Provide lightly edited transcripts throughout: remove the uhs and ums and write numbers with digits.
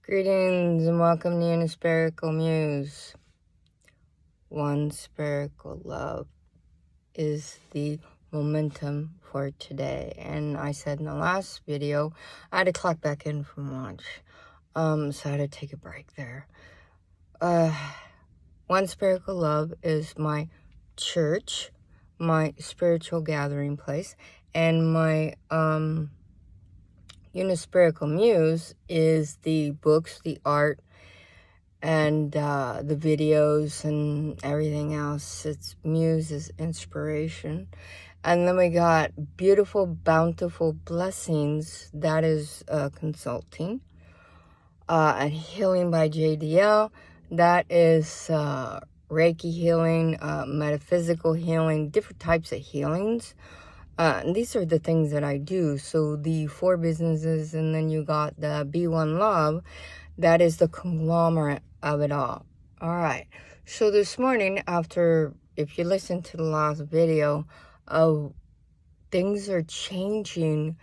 Greetings and welcome to Unispherical Muse. One spherical love is the momentum for today. And I said in the last video, I had to clock back in from lunch. So I had to take a break there. One spherical love is my church, my spiritual gathering place, and my Unispherical Muse is the books, the art, and the videos and everything else. It's Muse is inspiration. And then we got Beautiful, Bountiful Blessings. That is consulting. And Healing by JDL. That is Reiki healing, metaphysical healing, different types of healings. And these are the things that I do. So the 4 businesses, and then you got the B1 Love. That is the conglomerate of it all. All right. So this morning, after, if you listen to the last video, things are changing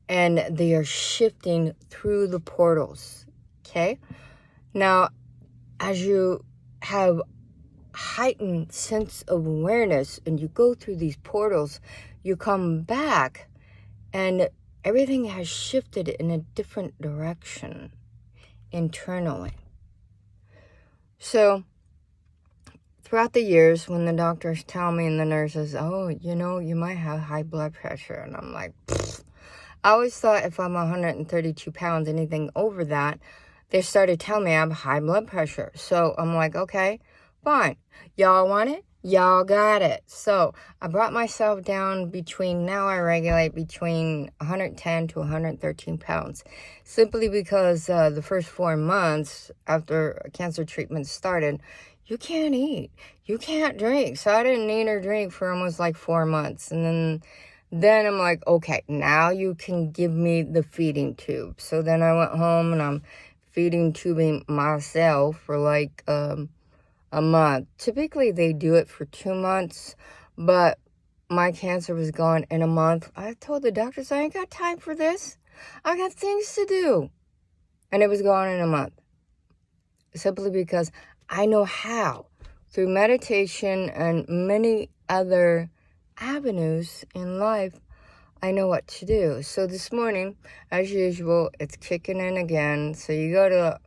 and they are shifting through the portals. Okay. Now, as you have heightened sense of awareness and you go through these portals, you come back and everything has shifted in a different direction internally. So throughout the years, when the doctors tell me and the nurses, oh, you might have high blood pressure, and I'm like, pfft. I always thought if I'm 132 pounds, anything over that, they started telling me I have high blood pressure. So I'm like, okay, fine. Y'all want it? Y'all got it. So I brought myself down now I regulate between 110 to 113 pounds. Simply because the first 4 months after cancer treatment started, you can't eat. You can't drink. So I didn't eat or drink for almost like 4 months. And then I'm like, okay, now you can give me the feeding tube. So then I went home and I'm feeding tubing myself for like a month. Typically they do it for 2 months, but my cancer was gone in a month. I told the doctors I ain't got time for this. I got things to do. And it was gone in a month. Simply because I know how, through meditation and many other avenues in life, I know what to do. So this morning, as usual, it's kicking in again. So you go to,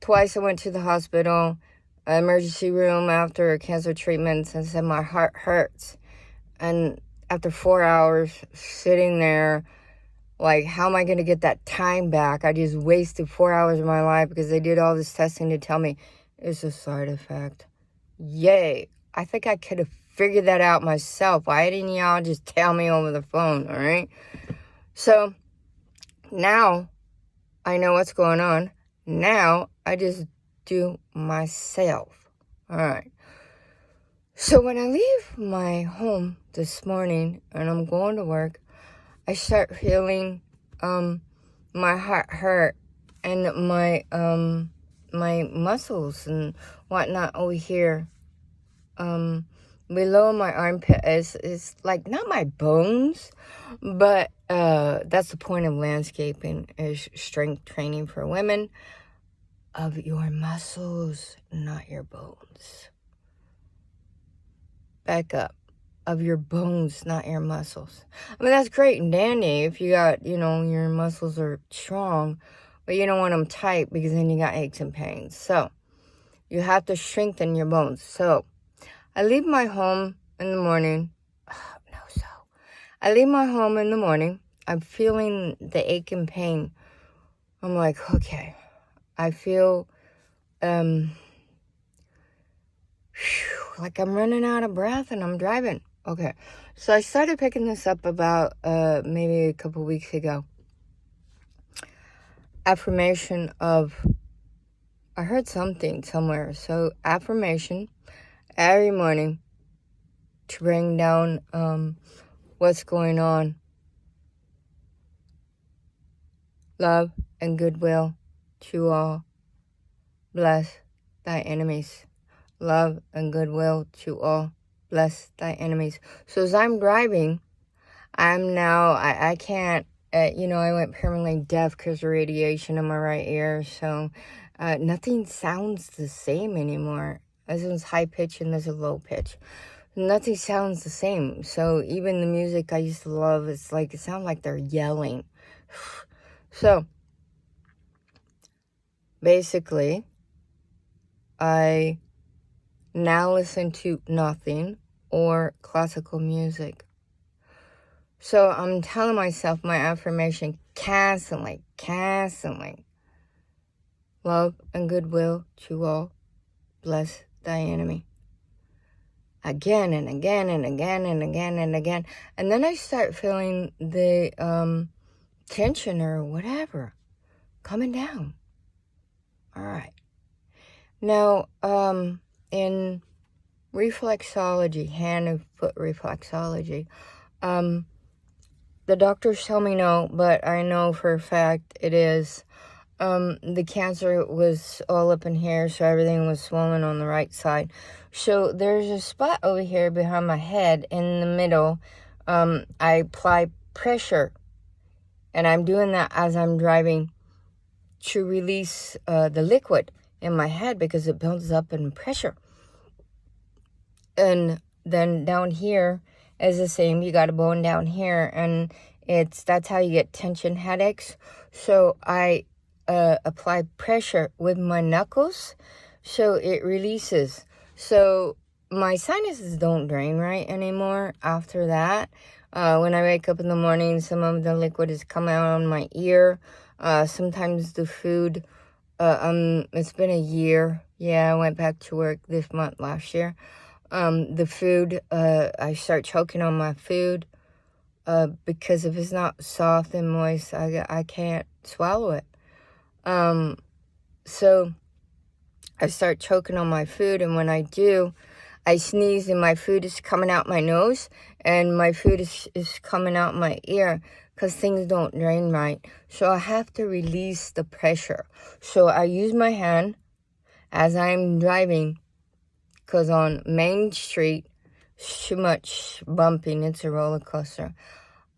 twice I went to the hospital, emergency room after cancer treatments, and said my heart hurts. And after 4 hours sitting there, like, how am I going to get that time back? I just wasted 4 hours of my life because they did all this testing to tell me it's a side effect. Yay. I think I could have figured that out myself. Why didn't y'all just tell me over the phone, all right? So now I know what's going on. Now I just do myself. All right. So when I leave my home this morning and I'm going to work, I start feeling my heart hurt and my muscles and whatnot over here. Below my armpit is like not my bones, but that's the point of landscaping, is strength training for women, of your muscles, not your bones. Back up. Of your bones, not your muscles. I mean, that's great and dandy if you got, your muscles are strong, but you don't want them tight because then you got aches and pains. So you have to strengthen your bones. So I leave my home in the morning. I leave my home in the morning. I'm feeling the ache and pain. I'm like, okay, I feel like I'm running out of breath and I'm driving. Okay, so I started picking this up about maybe a couple weeks ago. Affirmation of, I heard something somewhere. So affirmation every morning to bring down what's going on. Love and goodwill to all. Bless thy enemies. Love and goodwill to all. Bless thy enemies. So as I'm driving, I can't You know, I went permanently deaf because of radiation in my right ear. So nothing sounds the same anymore. This one's high pitch and this is low pitch. Nothing sounds the same. So even the music I used to love, it's like, it sounds like they're yelling. So basically, I now listen to nothing or classical music. So I'm telling myself my affirmation constantly. Love and goodwill to all. Bless thy enemy. Again and again and again and again and again. And then I start feeling the tension or whatever coming down. All right. Now, in reflexology, hand and foot reflexology, the doctors tell me no, but I know for a fact it is. The cancer was all up in here, so everything was swollen on the right side. So there's a spot over here behind my head in the middle. I apply pressure, and I'm doing that as I'm driving to release the liquid in my head because it builds up in pressure. And then down here is the same. You got a bone down here, and that's how you get tension headaches. So I apply pressure with my knuckles so it releases. So my sinuses don't drain right anymore after that. When I wake up in the morning, some of the liquid is coming out on my ear. Sometimes the food, it's been a year. Yeah, I went back to work this month last year. The food, I start choking on my food because if it's not soft and moist, I can't swallow it. So I start choking on my food, and when I do, I sneeze and my food is coming out my nose, and my food is coming out my ear because things don't drain right. So I have to release the pressure. So I use my hand as I'm driving, because on Main Street, too much bumping. It's a roller coaster.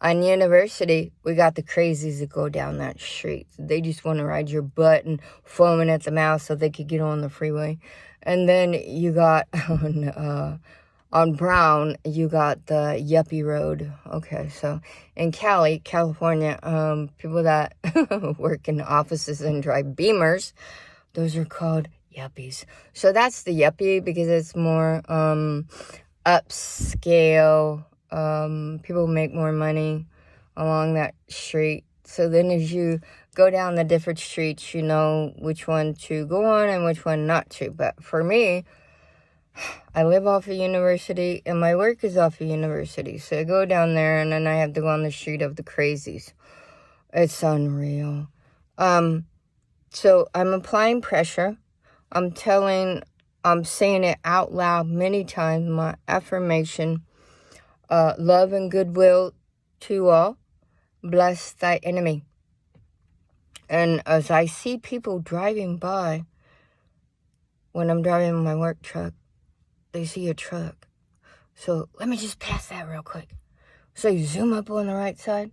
On University, we got the crazies that go down that street. They just want to ride your butt and foaming at the mouth so they could get on the freeway. And then you got on Brown, you got the yuppie road. Okay, so in California, people that work in offices and drive Beamers, those are called yuppies. So that's the yuppie because it's more upscale. People make more money along that street. So then as you go down the different streets, you know which one to go on and which one not to. But for me, I live off of University and my work is off of University. So I go down there and then I have to go on the street of the crazies. It's unreal. So I'm applying pressure. I'm saying it out loud many times, my affirmation. Love and goodwill to all. Bless thy enemy. And as I see people driving by, when I'm driving my work truck, they see a truck. So let me just pass that real quick. So you zoom up on the right side.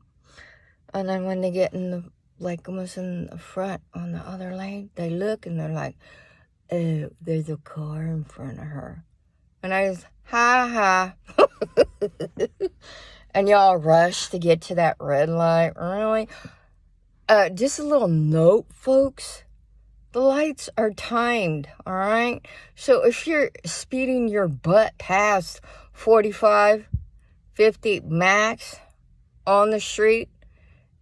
And then when they get in the, like almost in the front on the other lane, they look and they're like, oh, there's a car in front of her. And I just, ha. And y'all rush to get to that red light. Really? Just a little note, folks. The lights are timed, all right? So if you're speeding your butt past 45, 50 max on the street,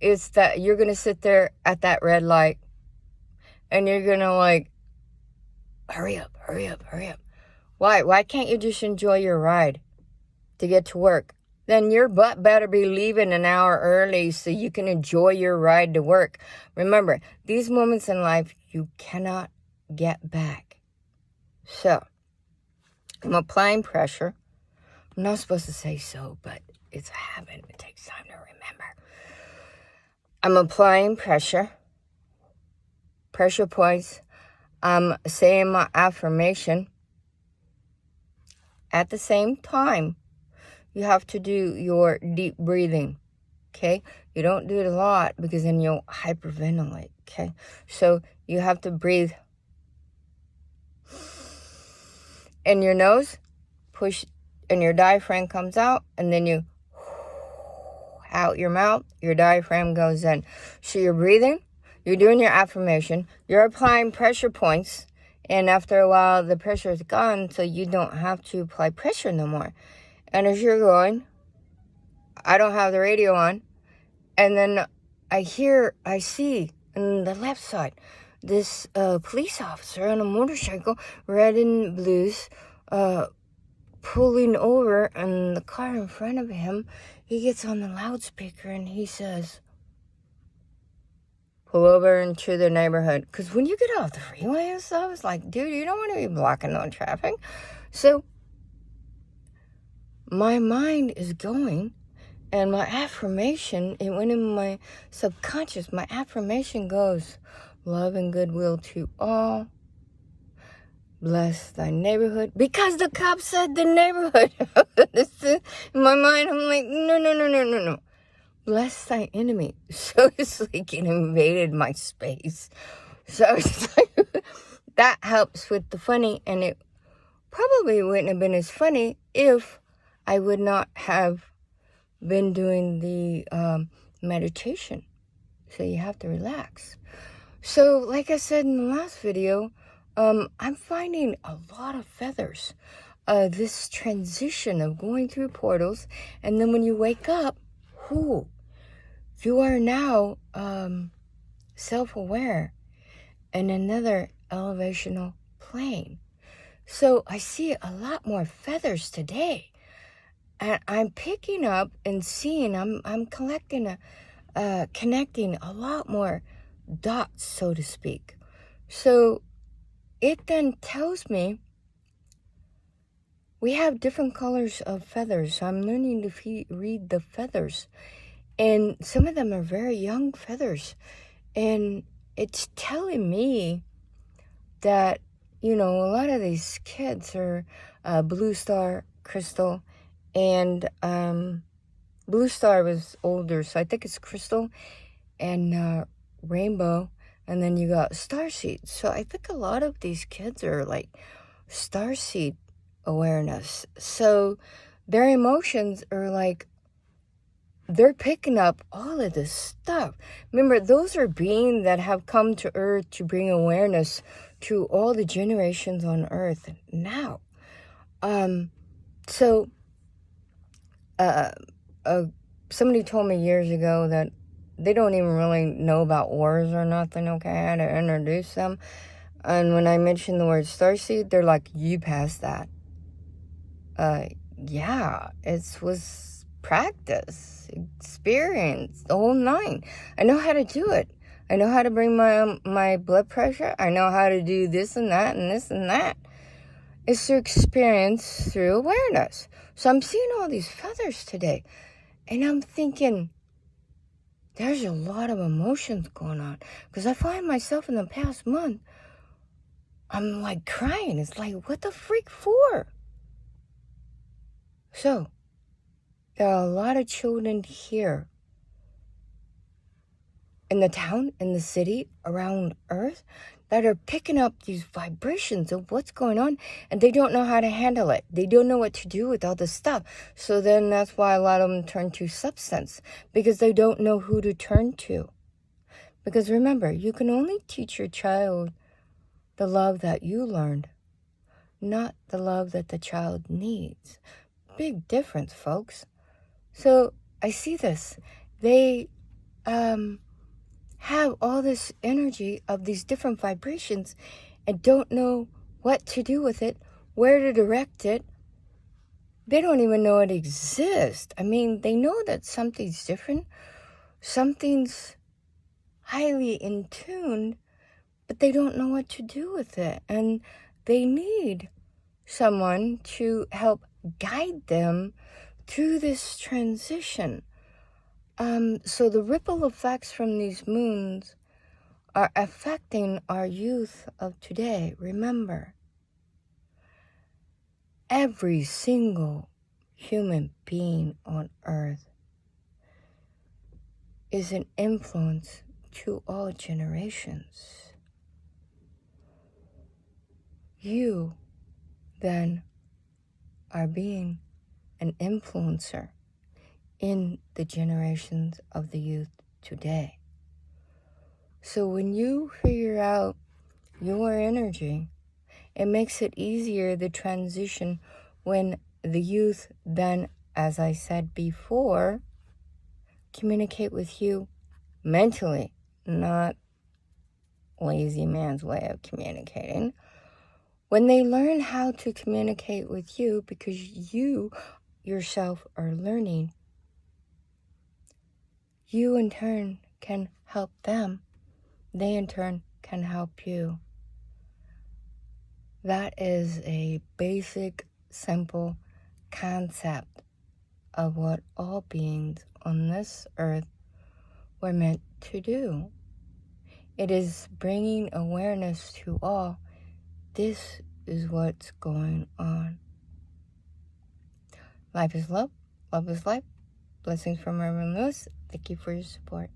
it's that you're going to sit there at that red light. And you're going to like, hurry up. Why? Why can't you just enjoy your ride to get to work? Then your butt better be leaving an hour early so you can enjoy your ride to work. Remember, these moments in life you cannot get back. So, I'm applying pressure. I'm not supposed to say so, but it's a habit. It takes time to remember. I'm applying pressure. Pressure points. I'm saying my affirmation. At the same time, you have to do your deep breathing. okay? You don't do it a lot because then you'll hyperventilate, okay? So you have to breathe in your nose, push, and your diaphragm comes out, and then you out your mouth, your diaphragm goes in. So you're breathing, you're doing your affirmation, you're applying pressure points, and after a while, the pressure is gone, so you don't have to apply pressure no more. And as you're going, I don't have the radio on, and then I see on the left side, this police officer on a motorcycle, red and blues, pulling over, and the car in front of him, he gets on the loudspeaker and he says, pull over into the neighborhood. Because when you get off the freeway and stuff, it's like, dude, you don't want to be blocking on traffic. So my mind is going, and my affirmation, it went in my subconscious. My affirmation goes, love and goodwill to all. Bless thy neighborhood. Because the cop said the neighborhood. In my mind, I'm like, no. Bless thy enemy. So it's like it invaded my space. So it's like, that helps with the funny. And it probably wouldn't have been as funny if I would not have been doing the meditation. So you have to relax. So like I said in the last video, I'm finding a lot of feathers. This transition of going through portals, and then when you wake up, you are now self-aware in another elevational plane. So I see a lot more feathers today. And I'm picking up and seeing, I'm collecting, connecting a lot more dots, so to speak. So it then tells me we have different colors of feathers. I'm learning to read the feathers. And some of them are very young feathers. And it's telling me that, a lot of these kids are Blue Star, Crystal, and Blue Star was older, so I think it's Crystal and Rainbow, and then you got Starseed. So I think a lot of these kids are like Starseed awareness. So their emotions are like, they're picking up all of this stuff. Remember, those are beings that have come to Earth to bring awareness to all the generations on Earth now. Somebody told me years ago that they don't even really know about wars or nothing, okay? I had to introduce them. And when I mentioned the word starseed, they're like, you passed that. Yeah, it was practice, experience, the whole nine. I know how to do it. I know how to bring my blood pressure. I know how to do this and that and this and that. It's through experience, through awareness. So I'm seeing all these feathers today. And I'm thinking, there's a lot of emotions going on. Because I find myself in the past month, I'm like crying. It's like, what the freak for? So, there are a lot of children here in the town, in the city, around Earth, that are picking up these vibrations of what's going on, and they don't know how to handle it. They don't know what to do with all this stuff. So then that's why a lot of them turn to substance, because they don't know who to turn to. Because remember, you can only teach your child the love that you learned, not the love that the child needs. Big difference, folks. So I see this. They have all this energy of these different vibrations and don't know what to do with it, where to direct it. They don't even know it exists. I mean, they know that something's different, something's highly in tune, but they don't know what to do with it. And they need someone to help guide them through this transition. So the ripple effects from these moons are affecting our youth of today. Remember, every single human being on Earth is an influence to all generations. You then are being an influencer in the generations of the youth today. So when you figure out your energy, it makes it easier the transition when the youth then, as I said before, communicate with you mentally, not lazy man's way of communicating. When they learn how to communicate with you because you yourself are learning, you in turn can help them. They in turn can help you. That is a basic, simple concept of what all beings on this earth were meant to do. It is bringing awareness to all. This is what's going on. Life is love. Love is life. Blessings from Reverend Lewis. Thank you for your support.